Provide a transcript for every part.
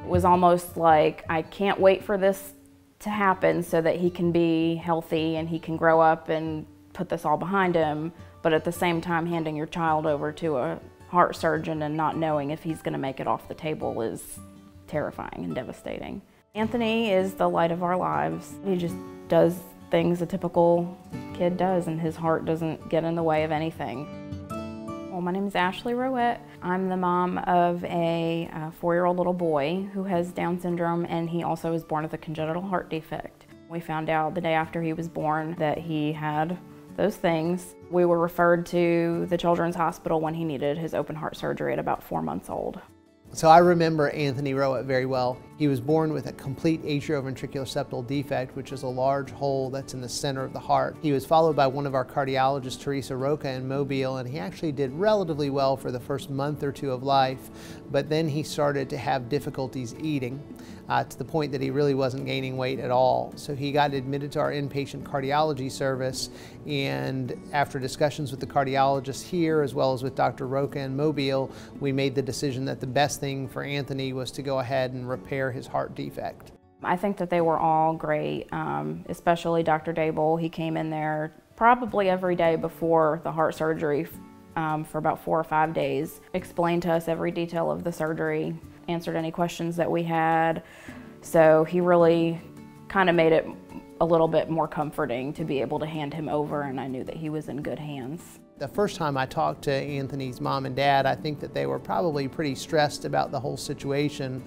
It was almost like, I can't wait for this to happen so that he can be healthy and he can grow up and put this all behind him, but at the same time handing your child over to a heart surgeon and not knowing if he's going to make it off the table is terrifying and devastating. Anthony is the light of our lives. He just does things a typical kid does, and his heart doesn't get in the way of anything. Well, my name is Ashley Rowett. I'm the mom of a 4-year-old little boy who has Down syndrome, and he also was born with a congenital heart defect. We found out the day after he was born that he had those things. We were referred to the Children's Hospital when he needed his open heart surgery at about 4 months old. So I remember Anthony Rowett very well. He was born with a complete atrioventricular septal defect, which is a large hole that's in the center of the heart. He was followed by one of our cardiologists, Teresa Roca, in Mobile, and he actually did relatively well for the first month or two of life, but then he started to have difficulties eating to the point that he really wasn't gaining weight at all. So he got admitted to our inpatient cardiology service, and after discussions with the cardiologist here as well as with Dr. Roca in Mobile, we made the decision that the best thing for Anthony was to go ahead and repair his heart defect. I think that they were all great, especially Dr. Dable. He came in there probably every day before the heart surgery for about 4 or 5 days, explained to us every detail of the surgery, answered any questions that we had. So he really kind of made it a little bit more comforting to be able to hand him over, and I knew that he was in good hands. The first time I talked to Anthony's mom and dad, I think that they were probably pretty stressed about the whole situation.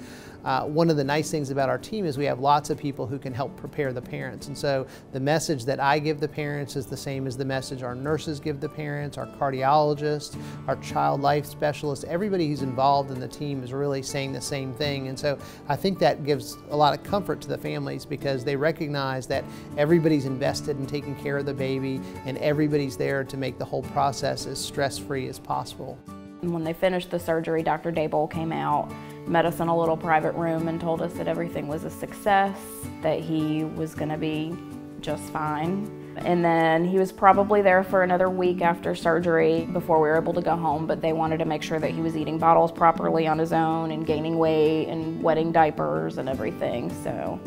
One of the nice things about our team is we have lots of people who can help prepare the parents. And so the message that I give the parents is the same as the message our nurses give the parents, our cardiologists, our child life specialists. Everybody who's involved in the team is really saying the same thing. And so I think that gives a lot of comfort to the families because they recognize that everybody's invested in taking care of the baby and everybody's there to make the whole process as stress-free as possible. And when they finished the surgery, Dr. Dable came out, met us in a little private room and told us that everything was a success, that he was going to be just fine. And then he was probably there for another week after surgery before we were able to go home, but they wanted to make sure that he was eating bottles properly on his own and gaining weight and wetting diapers and everything. So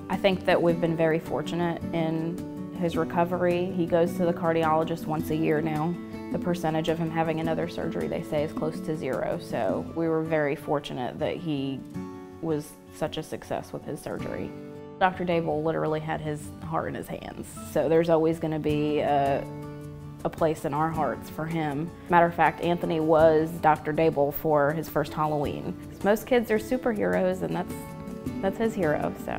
I think that we've been very fortunate in his recovery. He goes to the cardiologist once a year now. The percentage of him having another surgery, they say, is close to 0. So we were very fortunate that he was such a success with his surgery. Dr. Dable literally had his heart in his hands. So there's always going to be a place in our hearts for him. Matter of fact, Anthony was Dr. Dable for his first Halloween. Most kids are superheroes, and that's his hero, so.